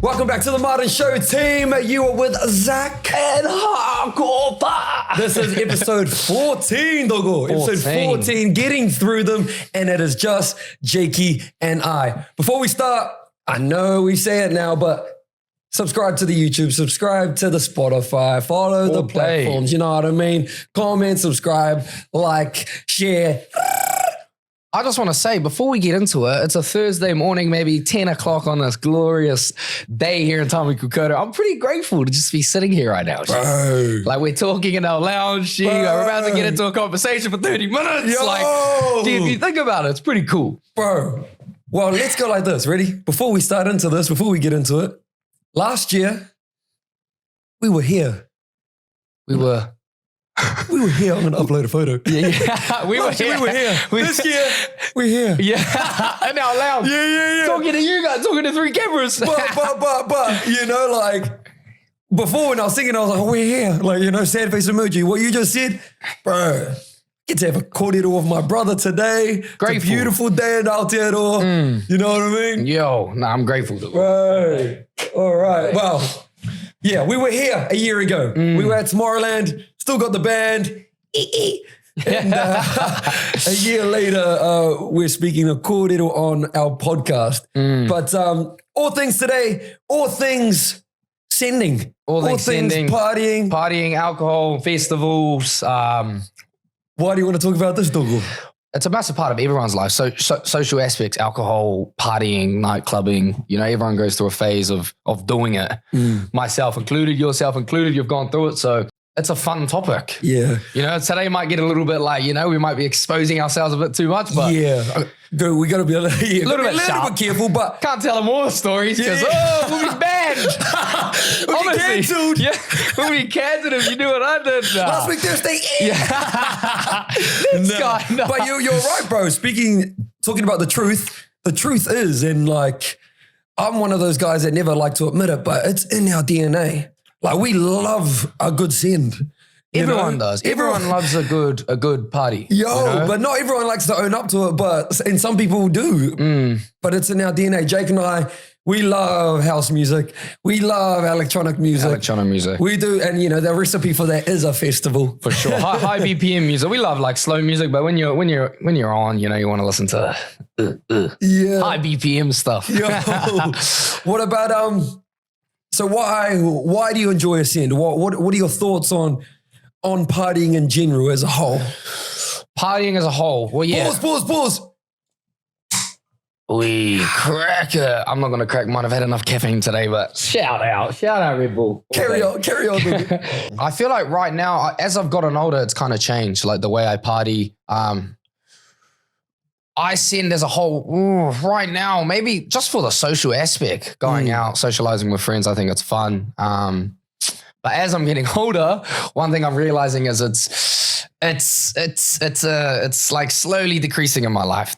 Welcome back to the Martin Show team. You are with Zach and Hardcore. This is episode 14, doggo. Episode 14, getting through them, and it is just Jakey and I. Before we start, I know we say it now, but subscribe to the YouTube, subscribe to the Spotify, follow the platforms, you know what I mean? Comment, subscribe, like, share. I just want to say, before we get into it, it's a Thursday morning, maybe 10 o'clock on this glorious day here in Tamikukoto. I'm pretty grateful to just be sitting here right now. Bro. Like, we're talking in our lounge. We're about to get into a conversation for 30 minutes. Yo. Like, if you think about it, it's pretty cool. Bro, well, let's go like this. Ready? Before we start into this, before we get into it, last year, we were here. We were here. I'm going to upload a photo. Yeah. We were here. This year, we're here. Yeah. In our lounge. Yeah. Talking to you guys, talking to 3 cameras. But, you know, like, before when I was singing, I was like, oh, we're here. Like, you know, sad face emoji. What you just said, bro, get to have a cordial with my brother today. Grateful. It's a beautiful day in Aotearoa. You know what I mean? Yo, I'm grateful. Right. All right. Well, yeah, we were here a year ago. We were at Tomorrowland, still got the band. And a year later, we're speaking a cordial on our podcast. But all things today, all things sending. All things sending. Partying. Partying, alcohol, festivals. Why do you want to talk about this, doggo? It's a massive part of everyone's life. So social aspects, alcohol, partying, night clubbing, you know, everyone goes through a phase of doing it. Myself included, yourself included, you've gone through it. So it's a fun topic. Yeah. You know, today might get a little bit like, you know, we might be exposing ourselves a bit too much, but yeah. Dude, we got to be a little bit careful, but can't tell them all the stories because, we'll be banned. We'll be cancelled. Yeah, we'll be cancelled if you do what I did. Last week Thursday. This guy. No. But you're right, bro. Talking about the truth is, and like, I'm one of those guys that never like to admit it, but it's in our DNA. Like, we love a good send. Everyone does. Everyone loves a good party. Yo, you know? but not everyone likes to own up to it, and some people do. But it's in our DNA. Jake and I, we love house music. We love electronic music. We do, and you know, the recipe for that is a festival. For sure. High BPM music. We love like slow music, but when you're on, you know, you want to listen to high BPM stuff. Yo, what about so why do you enjoy a send? What are your thoughts on partying in general as a whole? Partying as a whole. Well, yeah. Pause. We crack it. I'm not going to crack mine. I've had enough caffeine today, but shout out Red Bull. Carry on. I feel like right now, as I've gotten older, it's kind of changed. Like the way I party. I send as a whole right now, maybe just for the social aspect, going out, socializing with friends. I think it's fun. But as I'm getting older, one thing I'm realizing is it's like slowly decreasing in my life.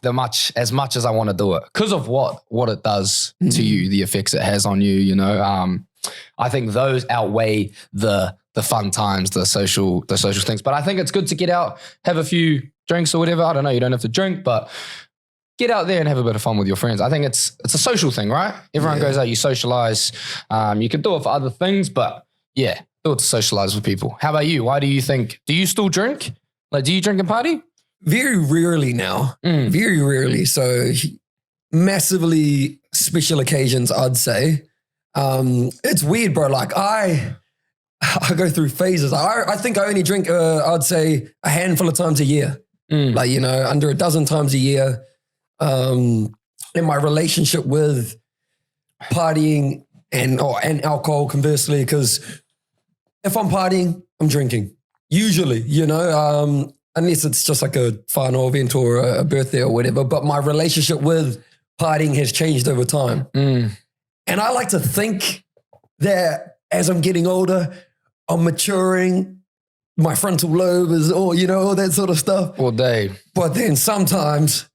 As much as I want to do it, because of what it does to you, the effects it has on you. You know, I think those outweigh the fun times, the social things. But I think it's good to get out, have a few drinks or whatever. I don't know. You don't have to drink, but get out there and have a bit of fun with your friends. I think it's a social thing, right? Everyone goes out, you socialize. You can do it for other things, but yeah, do it to socialize with people. How about you? Why do you think, do you still drink? Like, do you drink and party? Very rarely now. Very rarely. So massively special occasions, I'd say. It's weird, bro. Like I go through phases. I think I only drink, I'd say a handful of times a year. Like, you know, under a dozen times a year. In my relationship with partying and alcohol, conversely, because if I'm partying, I'm drinking. Usually, you know, unless it's just like a final event or a birthday or whatever. But my relationship with partying has changed over time. And I like to think that as I'm getting older, I'm maturing. My frontal lobe is all, you know, all that sort of stuff. All day. But then sometimes,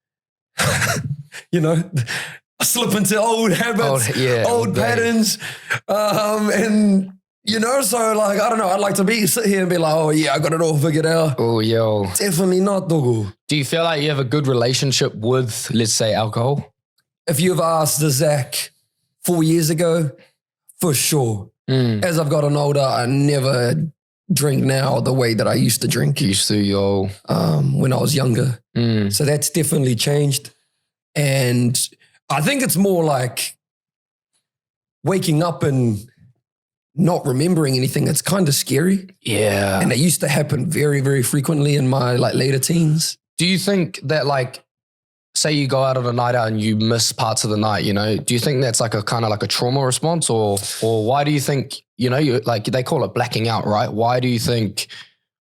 you know, I slip into old habits, old patterns. And, you know, so like, I don't know, I'd like to sit here and be like, oh yeah, I got it all figured out. Oh, yo. Definitely not, doggo. Do you feel like you have a good relationship with, let's say, alcohol? If you've asked the Zach 4 years ago, for sure. As I've gotten older, I never drink now the way that I used to drink. Used to, yo. When I was younger. So that's definitely changed. And I think it's more like waking up and not remembering anything. It's kind of scary. Yeah. And it used to happen very, very frequently in my like later teens. Do you think that like, say you go out on a night out and you miss parts of the night, you know, do you think that's like a kind of like a trauma response or why do you think, you know, you like they call it blacking out, right? Why do you think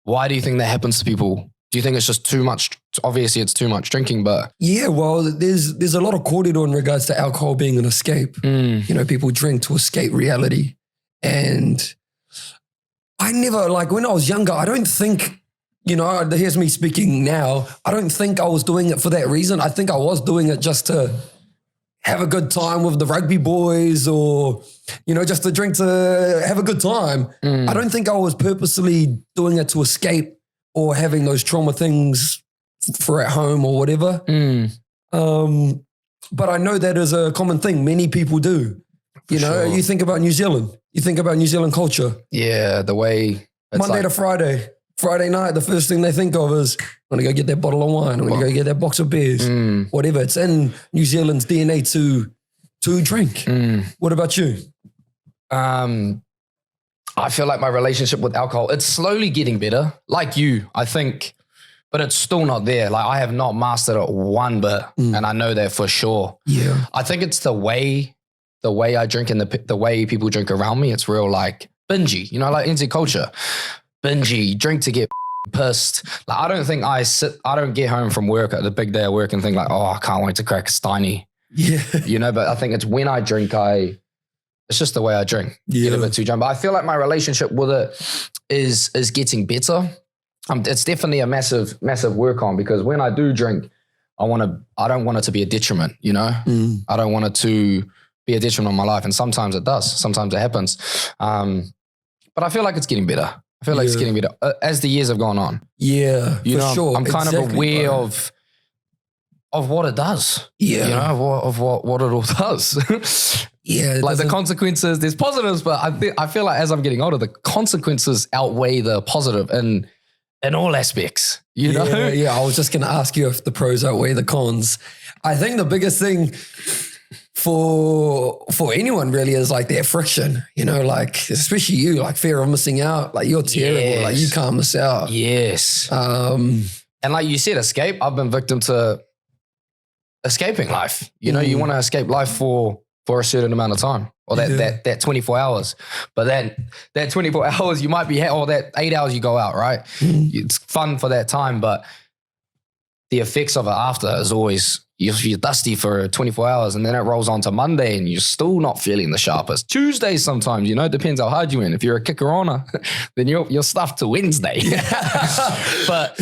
that happens to people? Do you think it's just too much? Obviously it's too much drinking, but. Yeah, well, there's a lot of corridor in regards to alcohol being an escape. You know, people drink to escape reality. And I never, like when I was younger, I don't think, you know, here's me speaking now. I don't think I was doing it for that reason. I think I was doing it just to have a good time with the rugby boys or, you know, just to drink to have a good time. I don't think I was purposely doing it to escape or having those trauma things for at home or whatever. But I know that is a common thing. Many people do. You know, you think about New Zealand. You think about New Zealand culture. Yeah, the way... Monday to Friday. Friday night, the first thing they think of is, I'm going to go get that bottle of wine. I'm going to go get that box of beers. Whatever. It's in New Zealand's DNA to drink. What about you? I feel like my relationship with alcohol, it's slowly getting better. Like you, I think, but it's still not there. Like I have not mastered it one bit, and I know that for sure. Yeah. I think it's the way I drink and the way people drink around me. It's real like bingy, you know, like NZ culture. Bingy, drink to get pissed. Like I don't get home from work at the big day of work and think like, oh, I can't wait to crack a steiny. Yeah. You know, but I think it's when I drink, it's just the way I drink. Yeah. Get a bit too drunk. But I feel like my relationship with it is getting better. It's definitely a massive, massive work on because when I do drink, I don't want it to be a detriment, you know? I don't want it to be a detriment on my life. And sometimes it does. Sometimes it happens. But I feel like it's getting better. I feel like it's getting better as the years have gone on. Yeah, you know, sure. I'm kind of aware of what it does. Yeah. You know, of what it all does. Yeah. Like the consequences, there's positives, but I feel like as I'm getting older, the consequences outweigh the positive in all aspects, you know? Yeah, I was just going to ask you if the pros outweigh the cons. I think the biggest thing for anyone really is like that friction, you know, like especially you, like fear of missing out, like you're terrible, like you can't miss out. Yes. And like you said, escape, I've been victim to escaping life. You know, you want to escape life for a certain amount of time or that 24 hours. But that 24 hours you might be, or that 8 hours you go out, right? It's fun for that time, but the effects of it after is always, you're dusty for 24 hours and then it rolls on to Monday and you're still not feeling the sharpest. Tuesday sometimes, you know, it depends how hard you win. If you're a kicker-oner, then you're stuffed to Wednesday. but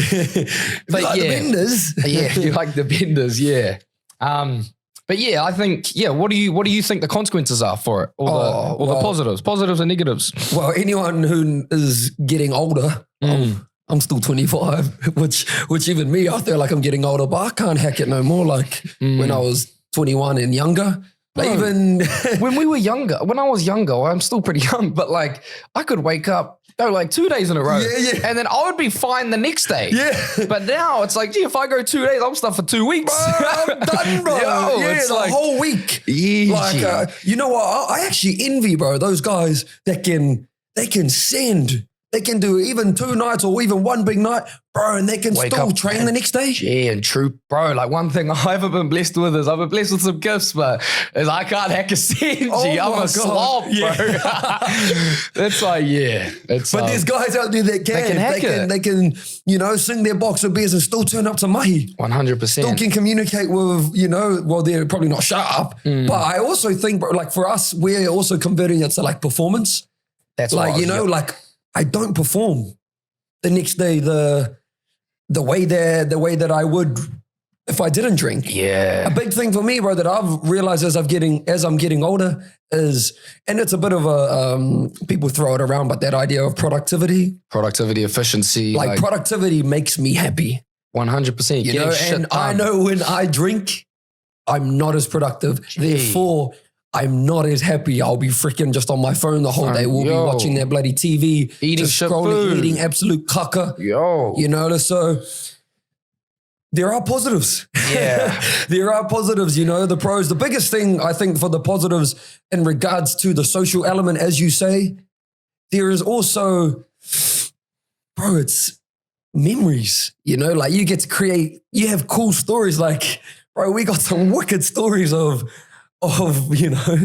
like the benders. Yeah, you like the benders, yeah. But yeah, I think, what do you think the consequences are for it? Or the positives and negatives? Well, anyone who is getting older, I'm still 25, which even me, I feel like I'm getting older, but I can't hack it no more. Like when I was 21 and younger, like even when I was younger, I'm still pretty young, but like I could wake up, go like 2 days in a row and then I would be fine the next day. Yeah. But now it's like, gee, if I go 2 days, I'm stuffed for 2 weeks. Bro, I'm done, bro. It's the like, whole week. Easy. Like, you know what? I actually envy, bro, those guys that they can send. They can do even 2 nights or even one big night, bro, and they can still train the next day. Yeah, and true, bro. Like one thing I haven't been blessed with is I've been blessed with some gifts, but is I can't hack a scene. I'm a slob, bro. It's like, but there's guys out there that can. They can hack it. They can, you know, sing their box of beers and still turn up to mahi. 100%. Still can communicate with, you know, well, they're probably not sharp, but I also think, bro, like for us, we're also converting it to like performance. That's like, you know, like, I don't perform the next day the way that I would if I didn't drink. Yeah. A big thing for me, bro, that I've realized as I'm getting older is, and it's a bit of a, people throw it around, but that idea of productivity. Productivity, efficiency. Like productivity makes me happy. 100%. You know, and I know when I drink, I'm not as productive. Therefore, I'm not as happy. I'll be freaking just on my phone the whole day. We'll be watching that bloody TV, eating just shit scrolling, food, eating absolute caca. You know, so there are positives. Yeah. There are positives, you know, the pros. The biggest thing I think for the positives in regards to the social element, as you say, there is also, bro, it's memories, you know, like you get to create, you have cool stories. Like, bro, we got some wicked stories of, you know,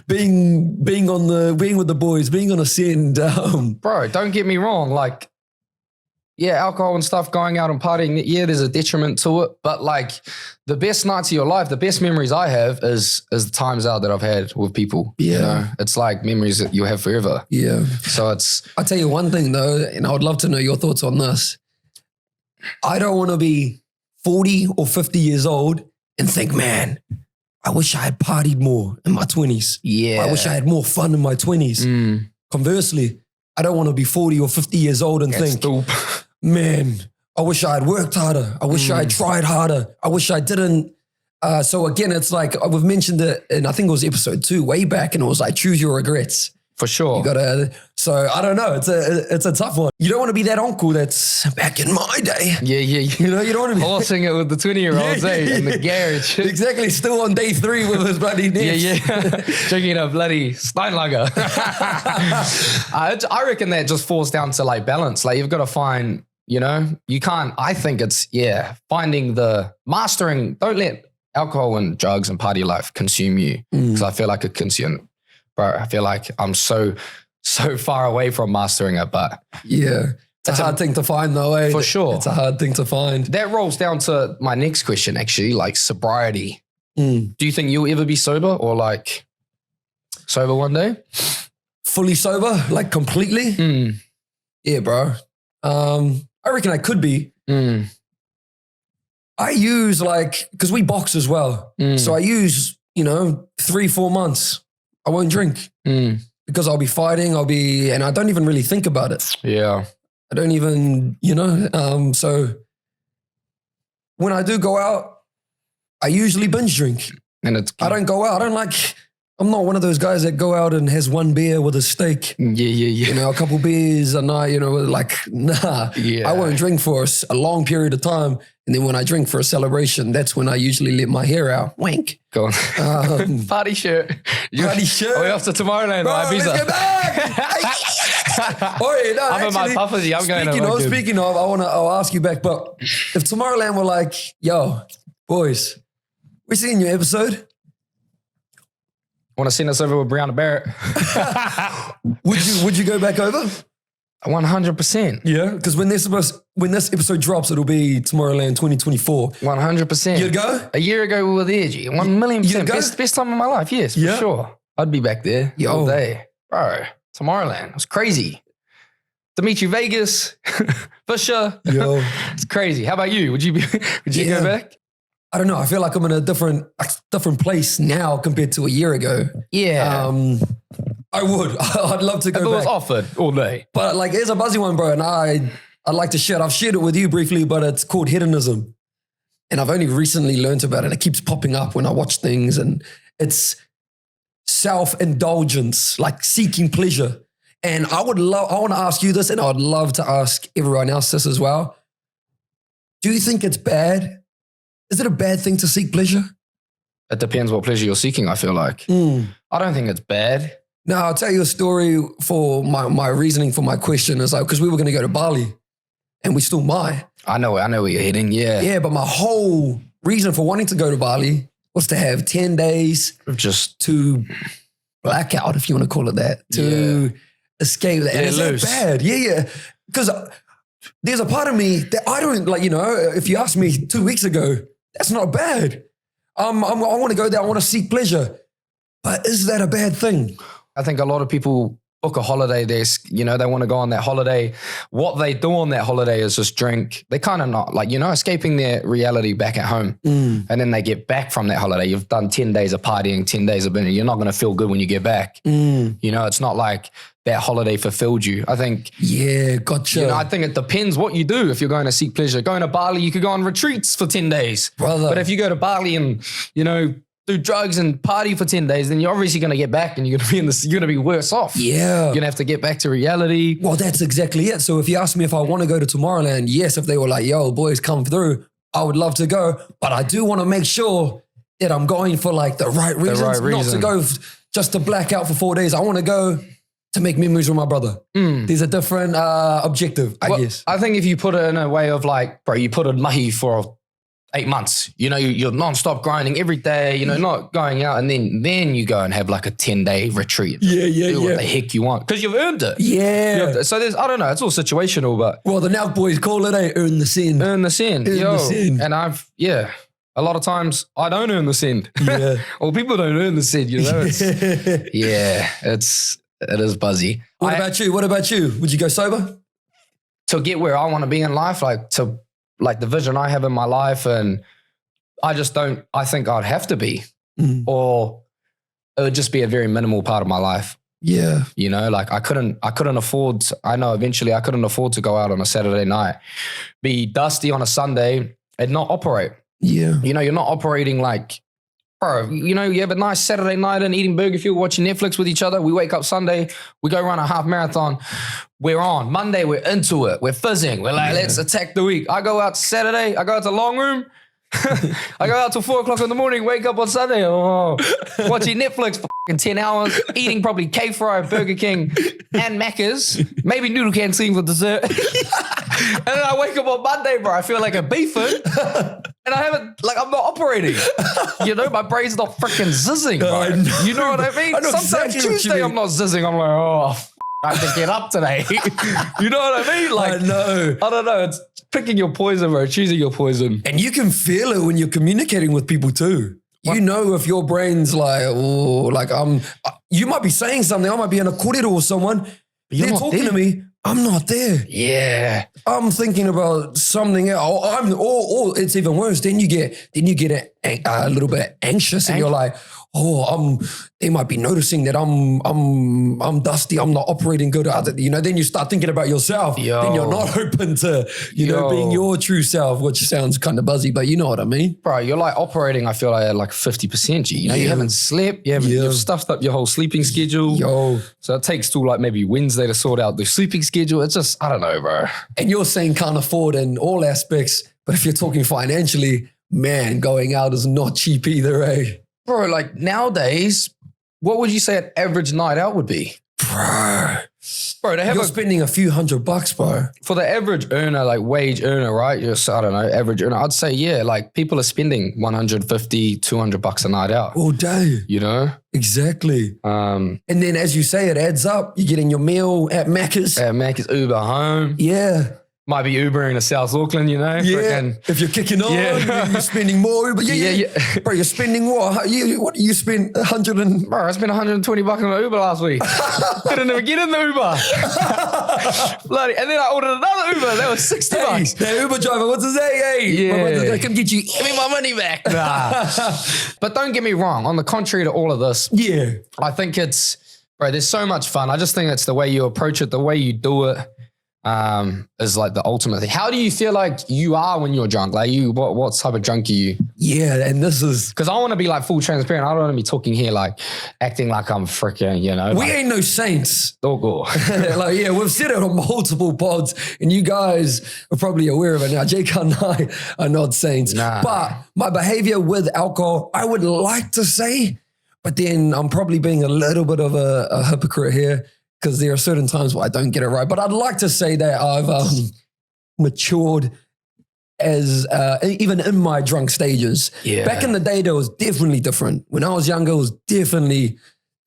being with the boys, being on a send. Bro, don't get me wrong. Like, yeah, alcohol and stuff, going out and partying, yeah, there's a detriment to it. But like the best nights of your life, the best memories I have is the times out that I've had with people. Yeah. You know, it's like memories that you have forever. Yeah. So I'll tell you one thing though, and I would love to know your thoughts on this. I don't want to be 40 or 50 years old and think, man, I wish I had partied more in my 20s. Yeah. I wish I had more fun in my 20s. Conversely, I don't want to be 40 or 50 years old and think, man, I wish I had worked harder. I wish I had tried harder. I wish I didn't. So again, it's like we've mentioned it, and I think it was episode 2 way back, and it was like choose your regrets. For sure. You gotta. So I don't know. It's a tough one. You don't want to be that uncle that's back in my day. Yeah. You know, you don't want to be horsing it with the 20-year-olds, in the garage. Exactly. Still on day 3 with his bloody nets. Yeah. Drinking a bloody Steinlager. I reckon that just falls down to like balance. Like you've got to find, you know, you can't. I think it's finding the mastering. Don't let alcohol and drugs and party life consume you, because I feel like it consumes. Bro, I feel like I'm so far away from mastering it, but yeah, it's a hard thing to find though, eh? For sure. It's a hard thing to find. That rolls down to my next question, actually, like sobriety. Do you think you'll ever be sober or like sober one day? Fully sober, like completely? Yeah, bro. I reckon I could be. I use because we box as well. So I use, 3-4 months. I won't drink because I'll be fighting. And I don't even really think about it. Yeah. I don't even, so when I do go out, I usually binge drink. And I don't go out. I'm not one of those guys that go out and has one beer with a steak. Yeah. A couple beers a night, nah. Yeah. I won't drink for a long period of time. And then when I drink for a celebration, that's when I usually let my hair out. Wank. Go on. Party shirt. Party shirt. We're off to Tomorrowland. Bro, let's get back. I'm in my puffery. I'm going to. Speaking of, I'll ask you back. But if Tomorrowland were like, yo, boys, we're seeing your episode. Want to send us over with Brianna Barrett? Would you go back over? 100%. Yeah, because when this episode drops, it'll be Tomorrowland 2024. 100%. You'd go? A year ago we were there, G. 1,000,000%. Best time of my life, yes, for sure. I'd be back there all day. Bro, Tomorrowland. It was crazy. To meet you, Vegas, for sure. Yo. It's crazy. How about you? Would you go back? I don't know. I feel like I'm in a different place now compared to a year ago. Yeah. I would. I'd love to go back. If it was offered all day. But here's a buzzy one, bro. And I'd like to share it. I've shared it with you briefly, but it's called hedonism. And I've only recently learned about it. It keeps popping up when I watch things. And it's self-indulgence, like seeking pleasure. And I want to ask you this, and I would love to ask everyone else this as well. Do you think it's bad? Is it a bad thing to seek pleasure? It depends what pleasure you're seeking, I feel like. I don't think it's bad. No, I'll tell you a story for my reasoning for my question is because we were going to go to Bali and we still might. I know where you're heading, yeah. Yeah, but my whole reason for wanting to go to Bali was to have 10 days just to black out, if you want to call it that, to escape that. And is that bad? Yeah. Because there's a part of me that I don't if you asked me 2 weeks ago, that's not bad. I want to go there. I want to seek pleasure. But is that a bad thing? I think a lot of people book a holiday. They want to go on that holiday. What they do on that holiday is just drink. They kind of not escaping their reality back at home. And then they get back from that holiday. You've done 10 days of partying, 10 days of dinner. You're not going to feel good when you get back. It's not like that holiday fulfilled you. I think. Yeah, gotcha. I think it depends what you do. If you're going to seek pleasure, going to Bali, you could go on retreats for 10 days. Brother. But if you go to Bali and, do drugs and party for 10 days, then you're obviously going to get back and you're going to be you're going to be worse off. Yeah. You're going to have to get back to reality. Well, that's exactly it. So if you ask me if I want to go to Tomorrowland, yes, if they were like, yo, boys, come through, I would love to go. But I do want to make sure that I'm going for like the right reasons, not to go just to black out for 4 days. I want to go to make memories with my brother. There's a different objective, I guess. I think if you put it in a way of like, bro, you put a mahi for 8 months, you know, you're non-stop grinding every day, you know, not going out, and then you go and have like a 10-day retreat. Do what the heck you want, because you've earned it. Yeah. So there's, I don't know, it's all situational, but. Well, the now boys call it, earn the sin. Earn the sin. Earn the sin. And a lot of times I don't earn the sin. Yeah. Or people don't earn the sin, you know. It is buzzy. What about you? Would you go sober? To get where I want to be in life, like the vision I have in my life, and I think I'd have to be, or it would just be a very minimal part of my life. Yeah. You know, like I couldn't afford, I know eventually I couldn't afford to go out on a Saturday night, be dusty on a Sunday and not operate. Yeah. You know, you're not operating like, bro, you know, you have a nice Saturday night and eating burger fuel, watching Netflix with each other. We wake up Sunday, we go run a half marathon. We're on. Monday, we're into it. We're fizzing. We're like, let's attack the week. I go out Saturday, I go out to long room. I go out till 4 o'clock in the morning, wake up on Sunday, watching Netflix for 10 hours, eating probably K-Fry, Burger King, and Macca's, maybe noodle canteen for dessert. And then I wake up on Monday, bro, I feel like a beefing. And I haven't, like, I'm not operating. You know, my brain's not freaking zizzing, bro. You know what I mean? Sometimes exactly Tuesday I'm not zizzing. I'm like, I have to get up today. You know what I mean? Like, I know. I don't know. It's picking your poison, bro. Choosing your poison. And you can feel it when you're communicating with people too. You know if your brain's like, you might be saying something. I might be in a corridor with someone. They're talking to me. I'm not there. Yeah. I'm thinking about something else. Or it's even worse. Then you get a little bit anxious and you're like, they might be noticing that I'm dusty. I'm not operating good. You know, then you start thinking about yourself. Then you're not open to, you know, being your true self, which sounds kind of buzzy, but you know what I mean? Bro, you're like operating, I feel like at like 50%. You know, you haven't slept. You've stuffed up your whole sleeping schedule. So it takes till like maybe Wednesday to sort out the sleeping schedule. It's just, I don't know, bro. And you're saying can't afford in all aspects, but if you're talking financially, man, going out is not cheap either, eh? Bro, like nowadays, what would you say an average night out would be? Bro, you're spending a few $100, bro. For the average earner, like wage earner, right? I don't know, average earner. I'd say, like people are spending $150, $200 a night out. All day. You know? Exactly. And then as you say, it adds up. You're getting your meal at Macca's. Uber home. Yeah. Might be Ubering to South Auckland, you know? Yeah, if you're kicking on, you're spending more Uber. Yeah. Bro, you're spending what? What do you spend? Bro, I spent $120 on an Uber last week. Couldn't even get in the Uber. Bloody, and then I ordered another Uber. That was $60. That Uber driver, what's his name? Hey, yeah. They come get you. Give me my money back. Nah. But don't get me wrong. On the contrary to all of this, I think it's, bro, there's so much fun. I just think it's the way you approach it, the way you do it. Is like the ultimate thing. How do you feel like you are when you're drunk? Like what type of drunk are you? Yeah, and this is... Because I want to be like full transparent. I don't want to be talking here like acting like I'm freaking, you know. We ain't no saints. Oh, God. We've said it on multiple pods and you guys are probably aware of it now. Jake and I are not saints. Nah. But my behavior with alcohol, I would like to say, but then I'm probably being a little bit of a hypocrite here, because there are certain times where I don't get it right. But I'd like to say that I've matured as even in my drunk stages. Yeah. Back in the day, that was definitely different. When I was younger, it was definitely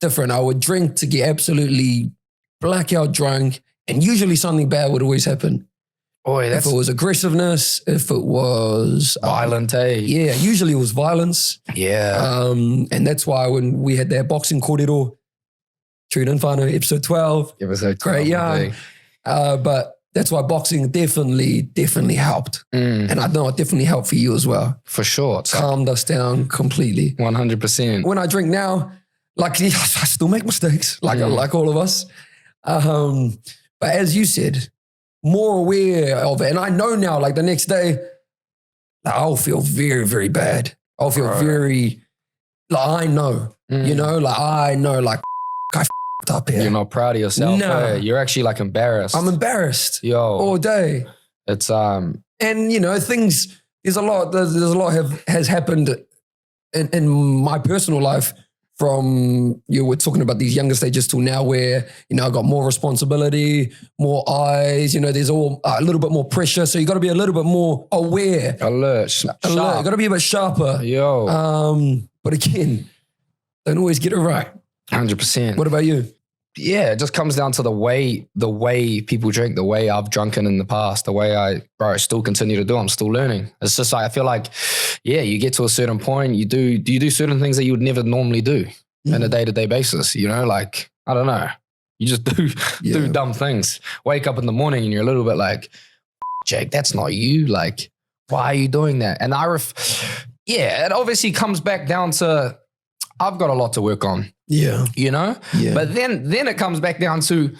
different. I would drink to get absolutely blackout drunk, and usually something bad would always happen. If it was aggressiveness, if it was... violent, Yeah, usually it was violence. Yeah. And that's why when we had that boxing corridor, True and Whānau, episode 12. Great young. But that's why boxing definitely helped. And I know it definitely helped for you as well. For sure. Calmed us down completely. 100%. When I drink now, like I still make mistakes, like all of us. But as you said, more aware of it. And I know now, like the next day, I'll feel very, very bad. I'll feel very... Like I know, you know, like I know, like I f***ed up here. You're not proud of yourself. No. eh? You're actually like embarrassed. I'm embarrassed Yo, all day. it's And you know, there's a lot has happened in my personal life from, you know, we're talking about these younger stages till now where, you know, I got more responsibility, more eyes, you know, there's all a little bit more pressure. So you got to be a little bit more aware. alert, Alert. sharp. Got to be a bit sharper. Yo, But again, don't always get it right. 100%. What about you? Yeah, it just comes down to the way people drink, the way I've drunken in the past, the way I still continue to do. I'm still learning. It's just like, I feel like, yeah, you get to a certain point, you do certain things that you would never normally do on a day-to-day basis, you know, like, I don't know. You just do dumb things. Wake up in the morning and you're a little bit like, Jake, that's not you. Like, why are you doing that? And it obviously comes back down to, I've got a lot to work on. Yeah. You know? Yeah. But then it comes back down to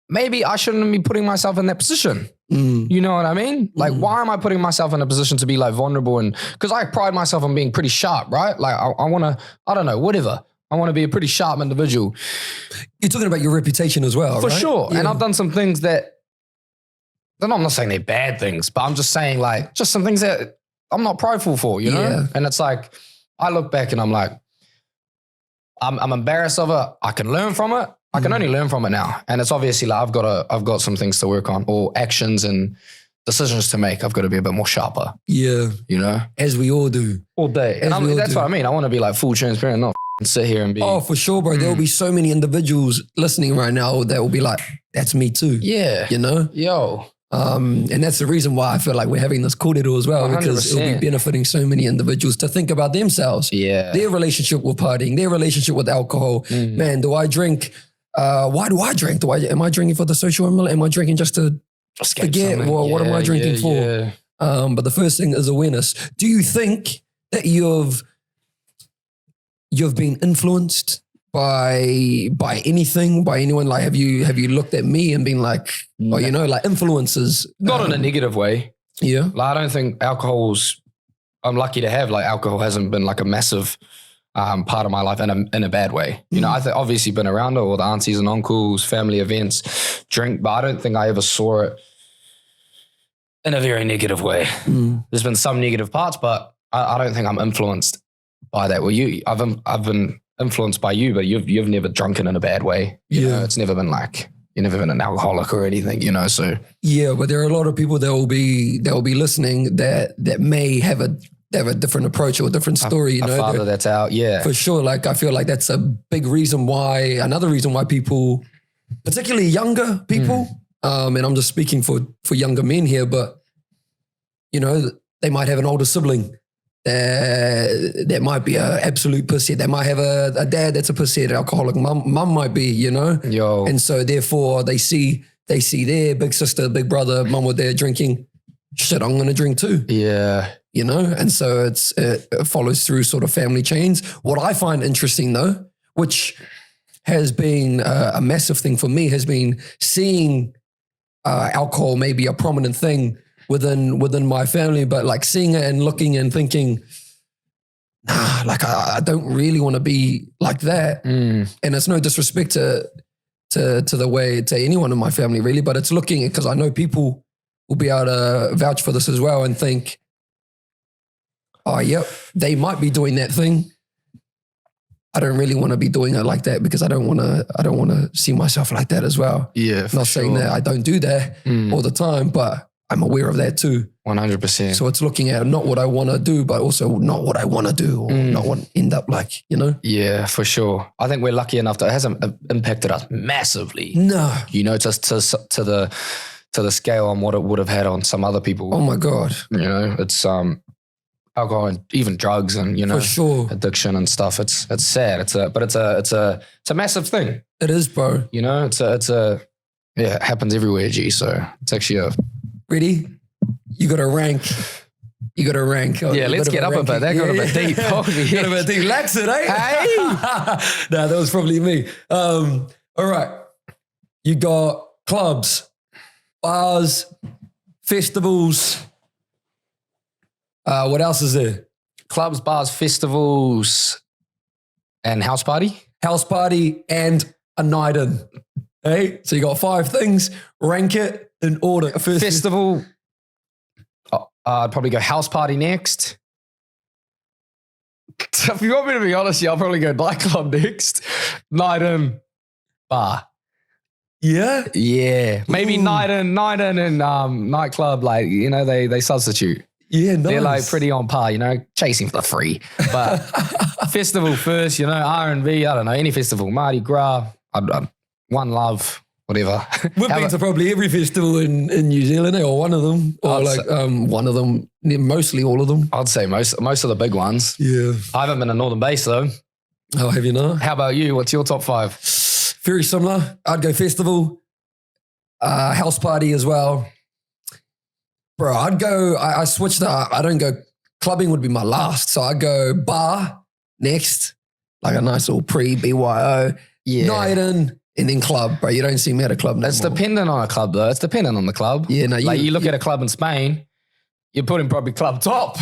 maybe I shouldn't be putting myself in that position. You know what I mean? Like, why am I putting myself in a position to be like vulnerable? And because I pride myself on being pretty sharp, right? Like I want to, I don't know, whatever. I want to be a pretty sharp individual. You're talking about your reputation as well, For right? sure. Yeah. And I've done some things that, I'm not saying they're bad things, but I'm just saying like, just some things that I'm not prideful for, you know? Yeah. And it's like, I look back and I'm like, I'm embarrassed of it. I can learn from it. I can only learn from it now. And it's obviously like I've got some things to work on, or actions and decisions to make. I've got to be a bit more sharper. Yeah. You know? As we all do. All day. And that's what I mean. I want to be like full transparent, not sit here and be. Oh, for sure, bro. There'll be so many individuals listening right now that will be like, that's me too. Yeah. You know? Yo. And that's the reason why I feel like we're having this corridor as well, because it'll be 100%. benefiting so many individuals to think about themselves. Yeah. Their relationship with partying, their relationship with alcohol. Man, do I drink? Why do I drink? Am I drinking for the social element? Am I drinking just to forget? Well, what am I drinking for? Yeah. But the first thing is awareness. Do you think that you've been influenced by anything, by anyone? Like, have you looked at me and been like, oh, you know, like influences? Not in a negative way. Yeah. Like, I don't think I'm lucky to have, like, alcohol hasn't been like a massive part of my life in a bad way. You know, I've obviously been around it, all the aunties and uncles, family events, drink, but I don't think I ever saw it in a very negative way. There's been some negative parts, but I don't think I'm influenced by that. Well, I've been influenced by you, but you've never drunken in a bad way. You know, it's never been like, you've never been an alcoholic or anything, you know, so. Yeah, but there are a lot of people that will be listening that may have a different approach or a different story, you know. A father that's out, yeah. For sure. Like, I feel like that's a big reason why, another reason why people, particularly younger people, and I'm just speaking for younger men here, but, you know, they might have an older sibling that might be an absolute pussy. They might have a dad that's a pussy, an alcoholic. Mum might be, you know. Yo. And so therefore they see their big sister, big brother, mum or dad drinking. Shit, I'm going to drink too. Yeah. You know? And so it follows through sort of family chains. What I find interesting though, which has been a massive thing for me, has been seeing alcohol maybe a prominent thing within my family, but like seeing it and looking and thinking, nah, like I don't really want to be like that. And it's no disrespect to the way, to anyone in my family really, but it's looking, because I know people will be able to vouch for this as well and think, oh, yep, they might be doing that thing. I don't really want to be doing it like that, because I don't want to see myself like that as well. Yeah, Not saying that I don't do that all the time, but I'm aware of that too. 100%. So it's looking at not what I want to do, but also not what I want to do, or not want to end up like, you know? Yeah, for sure. I think we're lucky enough that it hasn't impacted us massively. No. You know, just to the scale on what it would have had on some other people. Oh my God. You know, it's alcohol and even drugs and, you know, For sure. addiction and stuff. It's sad. It's a massive thing. It is, bro. You know, it happens everywhere, G. So it's actually Ready? You got to rank. Yeah, let's get up a bit. That got a bit deep. Got a bit deep. Lax it, eh? Hey! Nah, that was probably me. All right. You got clubs, bars, festivals. What else is there? Clubs, bars, festivals, and house party. House party and a night in. Hey, so you got 5 things. Rank it in order. First Festival. I'd probably go house party next. If you want me to be honest, I'll probably go nightclub next. Night in, bar. Yeah? Yeah. Maybe Ooh. night in and nightclub, like, you know, they substitute. Yeah, nice. They're like pretty on par, you know, chasing for the free. But festival first, you know, R&B, I don't know, any festival, Mardi Gras, One Love, whatever. We've been to probably every festival in New Zealand, or one of them, or one of them, mostly all of them. I'd say most of the big ones. Yeah. I haven't been to Northern Base though. Oh, have you not? How about you? What's your top 5? Very similar. I'd go festival, house party as well. Bro, I'd go, I switched up. I don't go, clubbing would be my last. So I'd go bar next, like a nice little pre-BYO, night in, and then club. Bro, you don't see me at a club no It's more. dependent on a club though. It's dependent on the club. Yeah, no, you look at a club in Spain, you're putting probably club top.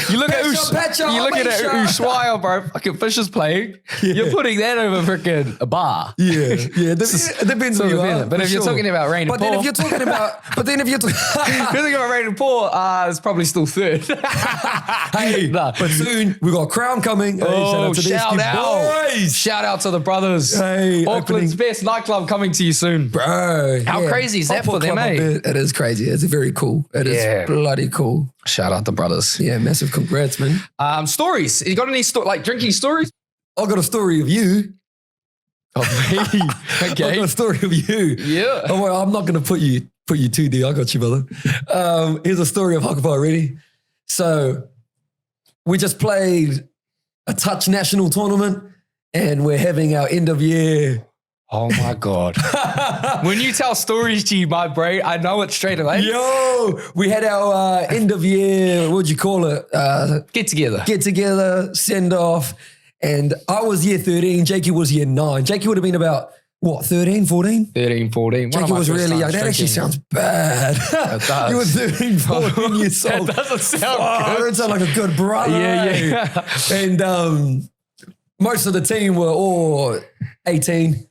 You look at Ushuaia, bro, fucking Fisher's playing. Yeah. You're putting that over freaking a bar. Yeah. It depends on you are. But if you're talking about rain and pour. If you're talking about, if you're talking about rain and pour, it's probably still third. Hey, nah. But soon we got Crown coming. Oh, hey, shout out. Boys. Shout out to the brothers. Hey, Auckland's best nightclub coming to you soon. Bro. How crazy is that for them, eh? It is crazy. It's very cool. It is bloody cool. Shout out the brothers. Yeah, massive congrats, man. Stories. You got any drinking stories? I got a story of you. Of me. Okay. I got a story of you. Yeah. Oh, well, I'm not going to put you too deep. I got you, brother. Here's a story of Hakapa. Ready? So we just played a touch national tournament and we're having our end of year. Oh my God. When you tell stories, G, my brain, I know it straight away. Yo, we had our end of year, what'd you call it? Get together, send off. And I was year 13, Jakey was year 9. Jakey would have been about, what, 13, 14? 13, 14. Jakey was really young. That actually sounds bad. It does. You were 13, 14 years old. That doesn't sound good. That sounds like a good brother. Yeah. And most of the team were all 18.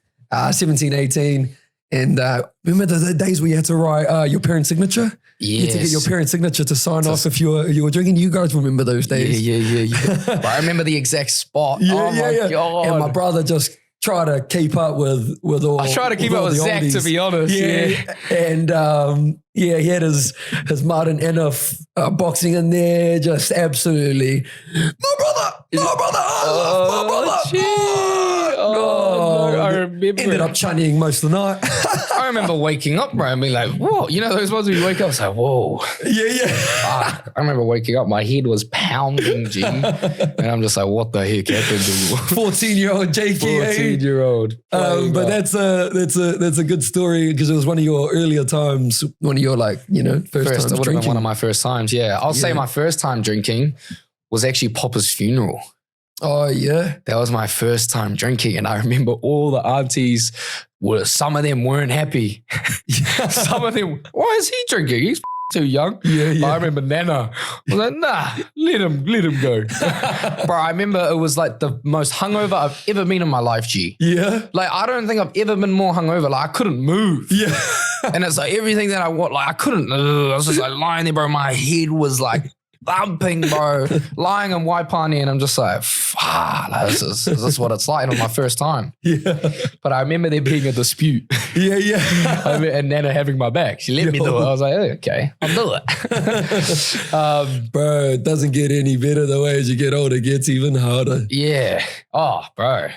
17, 18. And remember the days where you had to write your parent's signature? Yes. You had to get your parent's signature to sign off if you were drinking. You guys remember those days? Yeah. But I remember the exact spot. My God. And my brother just tried to keep up with all. I tried to keep up with Zach, to be honest. Yeah. And he had his Martin Enniff boxing in there, just absolutely. My brother. I remember. Ended up chunnying most of the night. I remember waking up, bro, and being like, whoa. You know those ones where you wake up, it's like, whoa. Yeah. Fuck. I remember waking up, my head was pounding, G. And I'm just like, what the heck happened to you? 14-year-old Jakey. 14-year-old. But that's a good story because it was one of your earlier times, one of your first times It would have drinking. been one of my first times, yeah. I'll say my first time drinking was actually Papa's funeral. Oh, yeah. That was my first time drinking. And I remember all the aunties some of them weren't happy. Some of them, why is he drinking? He's too young. Yeah. I remember Nana was like, nah, let him go. Bro, I remember it was like the most hungover I've ever been in my life, G. Yeah. Like, I don't think I've ever been more hungover. Like, I couldn't move. Yeah. And it's like everything that I want, like, I couldn't. I was just like lying there, bro. My head was like thumping, bro. Lying and Waipani, and I'm just like, fuck, is this what it's like on my first time? Yeah. But I remember there being a dispute. Yeah. And Nana having my back. She let me do it. I was like, hey, okay, I'll do it. Bro, it doesn't get any better the way as you get older. It gets even harder. Yeah. Oh, bro.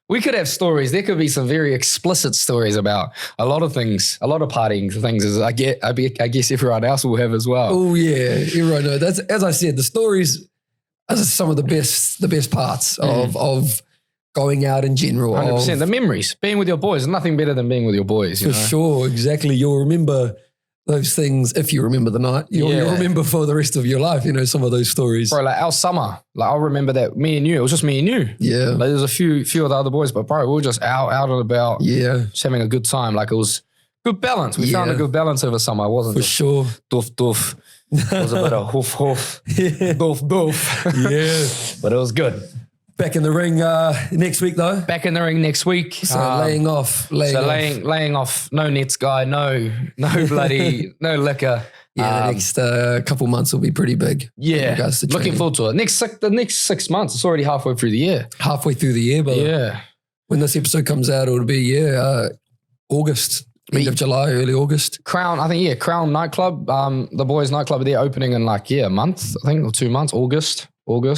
We could have stories. There could be some very explicit stories about a lot of things, a lot of partying things, as I guess everyone else will have as well. Oh yeah, everyone knows. That's, as I said, the stories are some of the best parts of going out in general. 100%. The memories, being with your boys, nothing better than being with your boys. For sure, exactly. You'll remember those things if you remember the night. You'll remember for the rest of your life, some of those stories. Bro, like our summer, like I'll remember that me and you, it was just me and you. Yeah. Like there's a few of the other boys, but bro, we were just out and about. Yeah. Just having a good time. Like it was good balance. We found a good balance over summer. It wasn't for just sure doof. It was a bit of hoof, hoof, boof, boof. Yeah. But it was good. Back in the ring next week though. Back in the ring next week. So laying off. Laying off. No nets, guy. No bloody, no liquor. Yeah, the next couple months will be pretty big. Yeah, looking forward to it. The next 6 months. It's already halfway through the year. Halfway through the year, but yeah. When this episode comes out, it'll be August, end of July, early August. Crown nightclub. The boys' nightclub, they're opening in like a month, I think, or 2 months. August.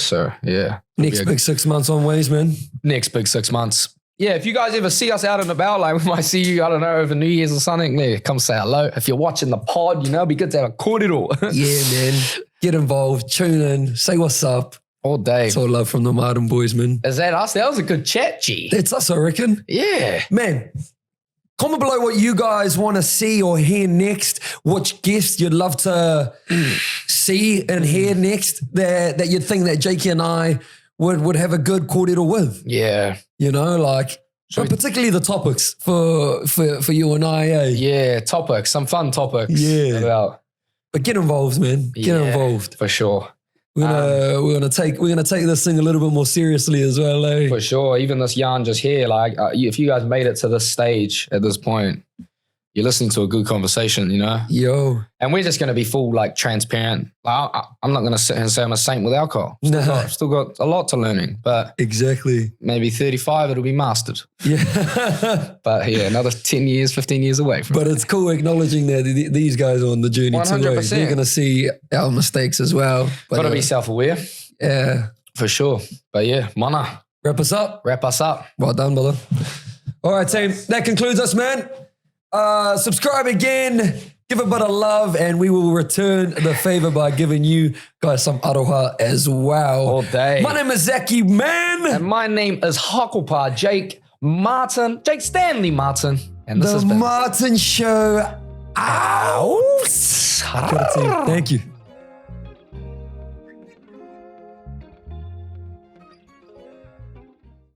So yeah. Next big 6 months on ways, man. Next big 6 months. Yeah, if you guys ever see us out and about, like we might see you, I don't know, over New Year's or something, yeah, come say hello. If you're watching the pod, it'd be good to have a kōrero. Yeah, man. Get involved, tune in, say what's up. All day. It's all love from the Martin boys, man. Is that us? That was a good chat, G. That's us, I reckon. Yeah. Man, comment below what you guys want to see or hear next. Which guests you'd love to see and hear next that you'd think that Jakey and I would have a good kōrero with. Yeah. But particularly the topics for you and I, eh? Yeah, topics, some fun topics. Yeah. But get involved, man. Get involved. For sure. We're gonna take this thing a little bit more seriously as well, eh? For sure. Even this yarn just here, if you guys made it to this stage at this point, you're listening to a good conversation, Yo. And we're just going to be full, transparent. I'm not going to sit here and say I'm a saint with alcohol. Still got a lot to learning, but exactly. Maybe 35, it'll be mastered. Yeah. But yeah, another 10 years, 15 years away from But it's cool acknowledging that these guys are on the journey 100%. too. They're going to see our mistakes as well. Got to be self-aware. Yeah. For sure. But yeah, mana. Wrap us up. Well done, brother. All right, team. That concludes us, man. Subscribe again, give a bit of love, and we will return the favor by giving you guys some aroha as well. All day. My name is Zaki, man. And my name is Hakopa Jake Stanley Martin. And this has been The Martin Show. Out. Out. Thank you.